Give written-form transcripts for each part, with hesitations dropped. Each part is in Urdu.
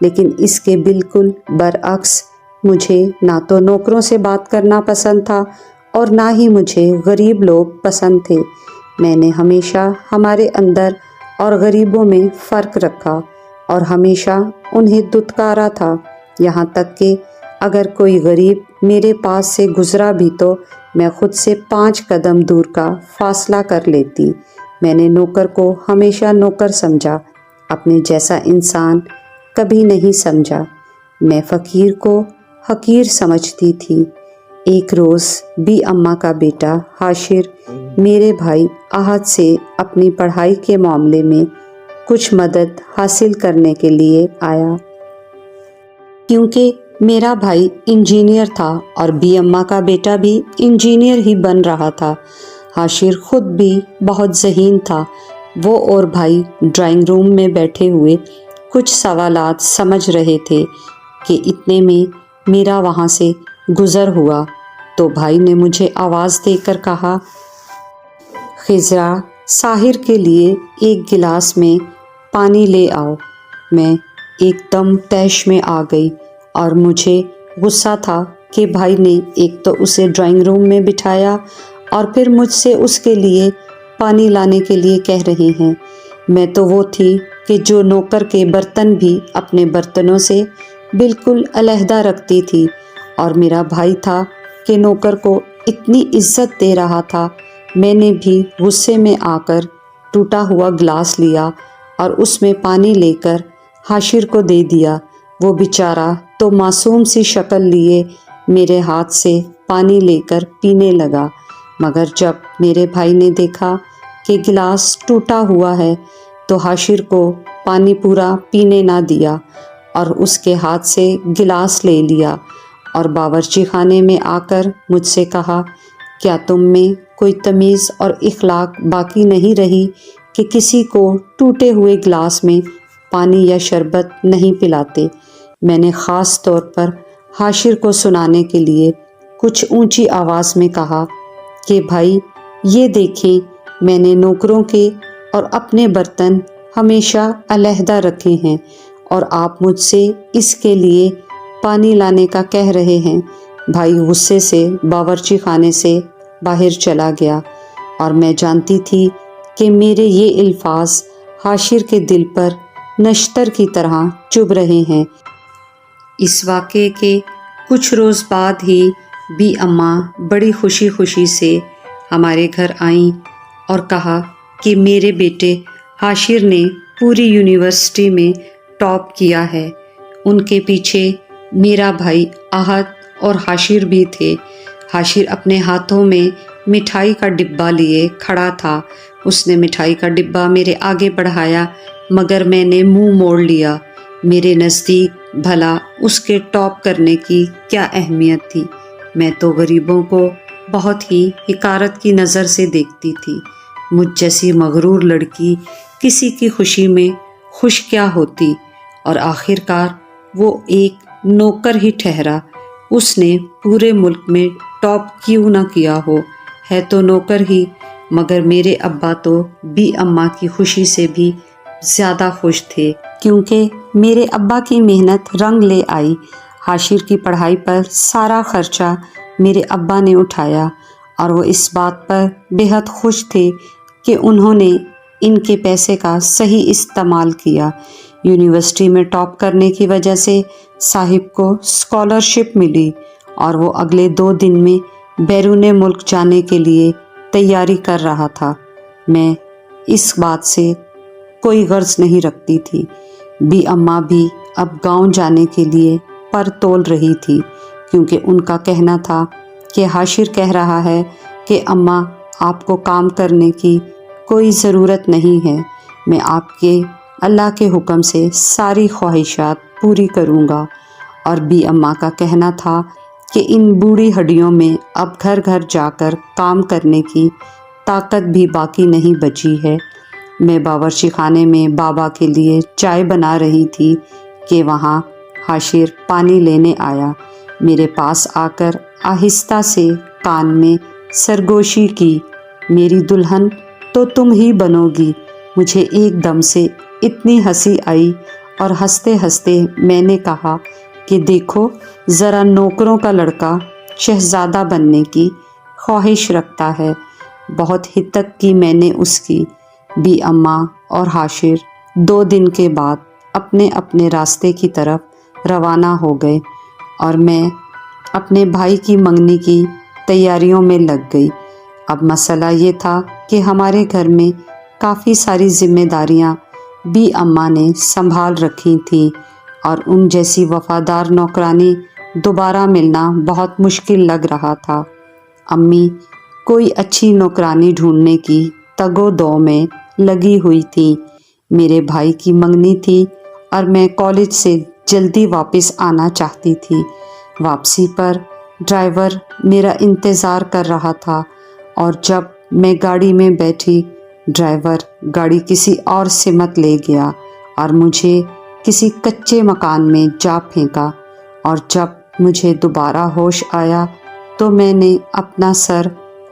لیکن اس کے بالکل برعکس مجھے نہ تو نوکروں سے بات کرنا پسند تھا اور نہ ہی مجھے غریب لوگ پسند تھے۔ میں نے ہمیشہ ہمارے اندر اور غریبوں میں فرق رکھا اور ہمیشہ انہیں دھتکارا تھا، یہاں تک کہ اگر کوئی غریب میرے پاس سے گزرا بھی تو میں خود سے 5 قدم دور کا فاصلہ کر لیتی۔ میں نے نوکر کو ہمیشہ نوکر سمجھا، اپنے جیسا انسان کبھی نہیں سمجھا۔ میں فقیر کو حقیر سمجھتی تھی۔ ایک روز بی اماں کا بیٹا حاشر میرے بھائی احد سے اپنی پڑھائی کے معاملے میں کچھ مدد حاصل کرنے کے لیے آیا۔ کیونکہ میرا بھائی انجینئر تھا اور بی اماں کا بیٹا بھی انجینئر ہی بن رہا تھا، حاشر خود بھی بہت ذہین تھا۔ وہ اور بھائی ڈرائنگ روم میں بیٹھے ہوئے کچھ سوالات سمجھ رہے تھے کہ اتنے میں میرا وہاں سے گزر ہوا تو بھائی نے مجھے آواز دے کر کہا، خضرا، ساحر کے لیے ایک گلاس میں پانی لے آؤ۔ میں ایک دم طیش میں آ گئی اور مجھے غصہ تھا کہ بھائی نے ایک تو اسے ڈرائنگ روم میں بٹھایا اور پھر مجھ سے اس کے لیے پانی لانے کے لیے کہہ رہے ہیں۔ میں تو وہ تھی کہ جو نوکر کے برتن بھی اپنے برتنوں سے بالکل علیحدہ رکھتی تھی، اور میرا بھائی تھا کہ نوکر کو اتنی عزت دے رہا تھا۔ میں نے بھی غصے میں آ کر ٹوٹا ہوا گلاس لیا اور اس میں پانی لے کر حاشر کو دے دیا۔ وہ بیچارہ تو معصوم سی شکل لیے میرے ہاتھ سے پانی لے کر پینے لگا، مگر جب میرے بھائی نے دیکھا کہ گلاس ٹوٹا ہوا ہے تو حاشر کو پانی پورا پینے نہ دیا اور اس کے ہاتھ سے گلاس لے لیا اور باورچی خانے میں آ کر مجھ سے کہا، کیا تم میں کوئی تمیز اور اخلاق باقی نہیں رہی کہ کسی کو ٹوٹے ہوئے گلاس میں پانی یا شربت نہیں پلاتے؟ میں نے خاص طور پر حاشر کو سنانے کے لیے کچھ اونچی آواز میں کہا کہ بھائی یہ دیکھیں، میں نے نوکروں کے اور اپنے برتن ہمیشہ علیحدہ رکھے ہیں اور آپ مجھ سے اس کے لیے پانی لانے کا کہہ رہے ہیں۔ بھائی غصے سے باورچی خانے سے باہر چلا گیا اور میں جانتی تھی کہ میرے یہ الفاظ حاشر کے دل پر نشتر کی طرح چبھ رہے ہیں۔ اس واقعے کے کچھ روز بعد ہی بی اماں بڑی خوشی خوشی سے ہمارے گھر آئیں اور کہا کہ میرے بیٹے حاشر نے پوری یونیورسٹی میں ٹاپ کیا ہے۔ ان کے پیچھے میرا بھائی احد اور حاشر بھی تھے۔ حاشر اپنے ہاتھوں میں مٹھائی کا ڈبہ لیے کھڑا تھا۔ اس نے مٹھائی کا ڈبہ میرے آگے بڑھایا مگر میں نے منہ موڑ لیا۔ میرے نزدیک بھلا اس کے ٹاپ کرنے کی کیا اہمیت تھی؟ میں تو غریبوں کو بہت ہی حقارت کی نظر سے دیکھتی تھی۔ مجھ جیسی مغرور لڑکی کسی کی خوشی میں خوش کیا ہوتی؟ اور آخر کار وہ ایک نوکر ہی ٹھہرا، اس نے پورے ملک میں ٹاپ کیوں نہ کیا ہو، ہے تو نوکر ہی، مگر میرے ابا تو بی اماں کی خوشی سے بھی زیادہ خوش تھے، کیونکہ میرے ابا کی محنت رنگ لے آئی۔ حاشر کی پڑھائی پر سارا خرچہ میرے ابا نے اٹھایا اور وہ اس بات پر بے حد خوش تھے کہ انہوں نے ان کے پیسے کا صحیح استعمال کیا۔ یونیورسٹی میں ٹاپ کرنے کی وجہ سے صاحب کو اسکالرشپ ملی اور وہ اگلے 2 دن میں بیرون ملک جانے کے لیے تیاری کر رہا تھا۔ میں اس بات سے کوئی غرض نہیں رکھتی تھی۔ بی اماں بھی اب گاؤں جانے کے لیے پر تول رہی تھی، کیونکہ ان کا کہنا تھا کہ حاشر کہہ رہا ہے کہ اماں آپ کو کام کرنے کی کوئی ضرورت نہیں ہے، میں آپ کے اللہ کے حکم سے ساری خواہشات پوری کروں گا۔ اور بی اماں کا کہنا تھا کہ ان بوڑھی ہڈیوں میں اب گھر گھر جا کر کام کرنے کی طاقت بھی باقی نہیں بچی ہے۔ میں باورچی خانے میں بابا کے لیے چائے بنا رہی تھی کہ وہاں حاشر پانی لینے آیا۔ میرے پاس آ کر آہستہ سے کان میں سرگوشی کی، میری دلہن تو تم ہی بنو گی۔ مجھے ایک دم سے اتنی ہنسی آئی اور ہنستے ہنستے میں نے کہا کہ دیکھو ذرا، نوکروں کا لڑکا شہزادہ بننے کی خواہش رکھتا ہے۔ بہت ہدت کی میں نے اس کی بھی۔ اماں اور حاشر 2 دن کے بعد اپنے اپنے راستے کی طرف روانہ ہو گئے اور میں اپنے بھائی کی منگنی کی تیاریوں میں لگ گئی۔ اب مسئلہ یہ تھا کہ ہمارے گھر میں کافی ساری ذمہ داریاں بھی اماں نے سنبھال رکھی تھیں اور ان جیسی وفادار نوکرانی دوبارہ ملنا بہت مشکل لگ رہا تھا۔ امی کوئی اچھی نوکرانی ڈھونڈنے کی تگ و دو میں لگی ہوئی تھیں۔ میرے بھائی کی منگنی تھی اور میں کالج سے جلدی واپس آنا چاہتی تھی۔ واپسی پر ڈرائیور میرا انتظار کر رہا تھا اور جب میں گاڑی میں بیٹھی، ڈرائیور گاڑی کسی اور سمت لے گیا اور مجھے کسی کچے مکان میں جا پھینکا، اور جب مجھے دوبارہ ہوش آیا تو میں نے اپنا سر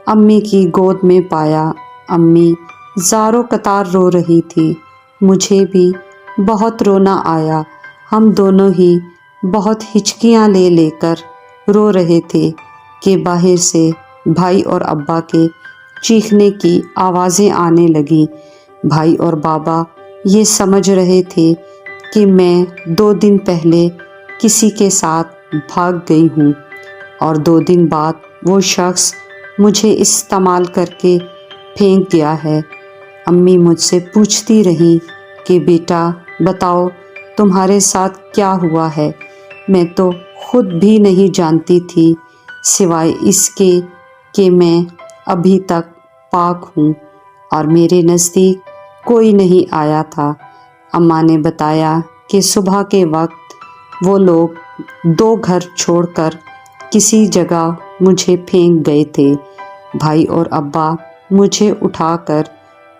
امی کی گود میں پایا۔ امی زاروں قطار رو رہی تھی۔ مجھے بھی بہت رونا آیا۔ ہم دونوں ہی بہت ہچکیاں لے لے کر رو رہے تھے کہ باہر سے بھائی اور ابا کے چیخنے کی آوازیں آنے لگیں۔ بھائی اور بابا یہ سمجھ رہے تھے کہ میں 2 دن پہلے کسی کے ساتھ بھاگ گئی ہوں اور 2 دن بعد وہ شخص مجھے استعمال کر کے پھینک گیا ہے۔ امی مجھ سے پوچھتی رہیں کہ بیٹا بتاؤ تمہارے ساتھ کیا ہوا ہے۔ میں تو خود بھی نہیں جانتی تھی، سوائے اس کے کہ میں ابھی تک پاک ہوں اور میرے نزدیک کوئی نہیں آیا تھا۔ اماں نے بتایا کہ صبح کے وقت وہ لوگ 2 گھر چھوڑ کر کسی جگہ مجھے پھینک گئے تھے۔ بھائی اور ابا مجھے اٹھا کر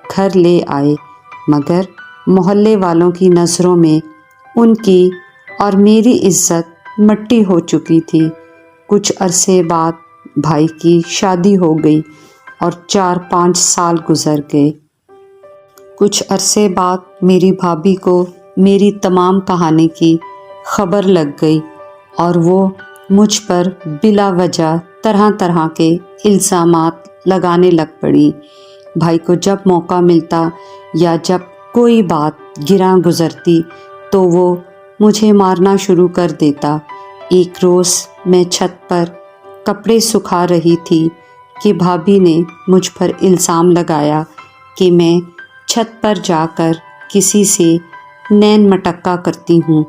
گھر لے آئے، مگر محلے والوں کی نظروں میں ان کی اور میری عزت مٹی ہو چکی تھی۔ کچھ عرصے بعد بھائی کی شادی ہو گئی اور 4-5 سال گزر گئے۔ کچھ عرصے بعد میری بھابھی کو میری تمام کہانی کی خبر لگ گئی اور وہ مجھ پر بلا وجہ طرح طرح کے الزامات لگانے لگ پڑی۔ بھائی کو جب موقع ملتا یا جب کوئی بات گراں گزرتی تو وہ مجھے مارنا شروع کر دیتا۔ ایک روز میں چھت پر کپڑے سکھا رہی تھی کہ بھابھی نے مجھ پر الزام لگایا کہ میں چھت پر جا کر کسی سے نین مٹکا کرتی ہوں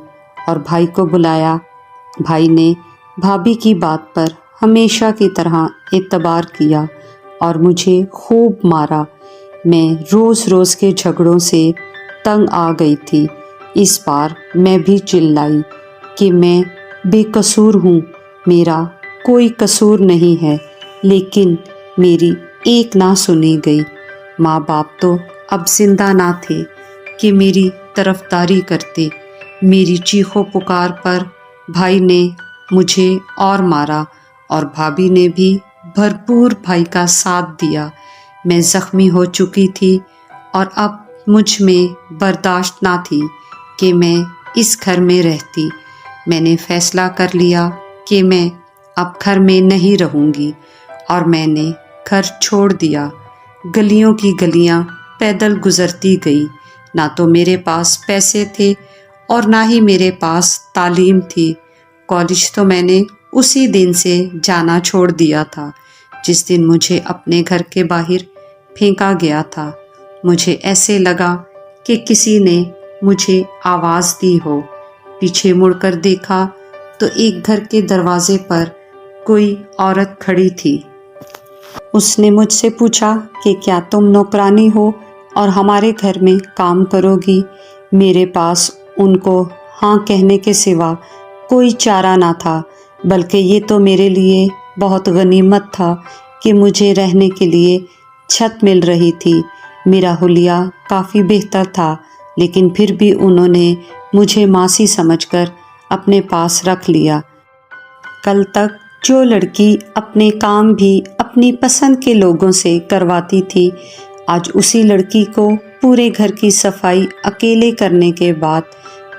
اور بھائی کو بلایا۔ بھائی نے بھابھی کی بات پر ہمیشہ کی طرح اعتبار کیا اور مجھے خوب مارا۔ میں روز روز کے جھگڑوں سے تنگ آ گئی تھی۔ اس بار میں بھی چلائی کہ میں بے قصور ہوں، میرا کوئی قصور نہیں ہے، لیکن میری ایک نہ سنی گئی۔ ماں باپ تو اب زندہ نہ تھے کہ میری طرفداری کرتے۔ میری چیخو پکار پر بھائی نے مجھے اور مارا اور بھابھی نے بھی بھرپور بھائی کا ساتھ دیا۔ میں زخمی ہو چکی تھی اور اب مجھ میں برداشت نہ تھی کہ میں اس گھر میں رہتی۔ میں نے فیصلہ کر لیا کہ میں اب گھر میں نہیں رہوں گی اور میں نے گھر چھوڑ دیا۔ گلیوں کی گلیاں پیدل گزرتی گئی۔ نہ تو میرے پاس پیسے تھے اور نہ ہی میرے پاس تعلیم تھی۔ کالج تو میں نے اسی دن سے جانا چھوڑ دیا تھا جس دن مجھے اپنے گھر کے باہر پھینکا گیا تھا۔ مجھے ایسے لگا کہ کسی نے مجھے آواز دی ہو۔ پیچھے مڑ کر دیکھا تو ایک گھر کے دروازے پر کوئی عورت کھڑی تھی۔ اس نے مجھ سے پوچھا کہ کیا تم نوکرانی ہو اور ہمارے گھر میں کام کرو گی؟ میرے پاس ان کو ہاں کہنے کے سوا کوئی چارہ نہ تھا، بلکہ یہ تو میرے لیے بہت غنیمت تھا کہ مجھے رہنے کے لیے چھت مل رہی تھی۔ میرا حلیہ کافی بہتر تھا، لیکن پھر بھی انہوں نے مجھے ماسی سمجھ کر اپنے پاس رکھ لیا۔ کل تک جو لڑکی اپنے کام بھی اپنی پسند کے لوگوں سے کرواتی تھی، آج اسی لڑکی کو پورے گھر کی صفائی اکیلے کرنے کے بعد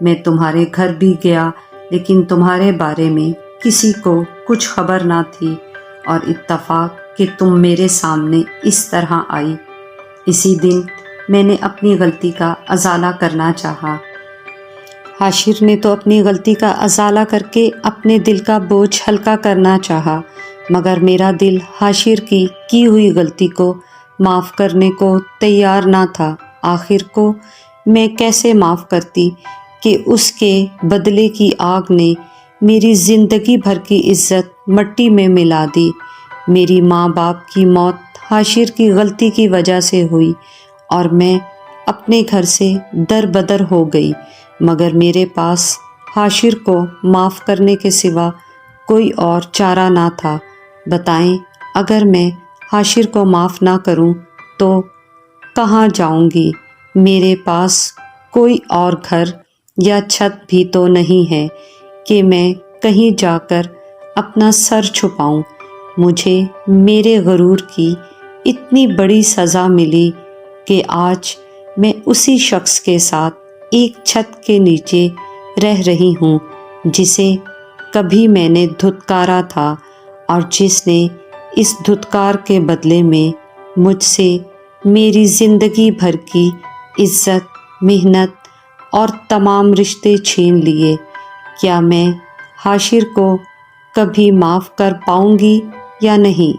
میں تمہارے گھر بھی گیا لیکن تمہارے بارے میں کسی کو کچھ خبر نہ تھی، اور اتفاق کہ تم میرے سامنے اس طرح آئی۔ اسی دن میں نے اپنی غلطی کا ازالہ کرنا چاہا۔ حاشر نے تو اپنی غلطی کا ازالہ کر کے اپنے دل کا بوجھ ہلکا کرنا چاہا، مگر میرا دل حاشر کی ہوئی غلطی کو معاف کرنے کو تیار نہ تھا۔ آخر کو میں کیسے معاف کرتی کہ اس کے بدلے کی آگ نے میری زندگی بھر کی عزت مٹی میں ملا دی۔ میری ماں باپ کی موت حاشر کی غلطی کی وجہ سے ہوئی اور میں اپنے گھر سے در بدر ہو گئی، مگر میرے پاس حاشر کو معاف کرنے کے سوا کوئی اور چارہ نہ تھا۔ بتائیں، اگر میں حاشر کو معاف نہ کروں تو کہاں جاؤں گی؟ میرے پاس کوئی اور گھر یا چھت بھی تو نہیں ہے کہ میں کہیں جا کر اپنا سر چھپاؤں۔ مجھے میرے غرور کی اتنی بڑی سزا ملی کہ آج میں اسی شخص کے ساتھ ایک چھت کے نیچے رہ رہی ہوں جسے کبھی میں نے دھتکارا تھا، اور جس نے اس دھتکار کے بدلے میں مجھ سے میری زندگی بھر کی عزت، محنت اور تمام رشتے چھین لیے۔ کیا میں حاشر کو کبھی معاف کر پاؤں گی یا نہیں؟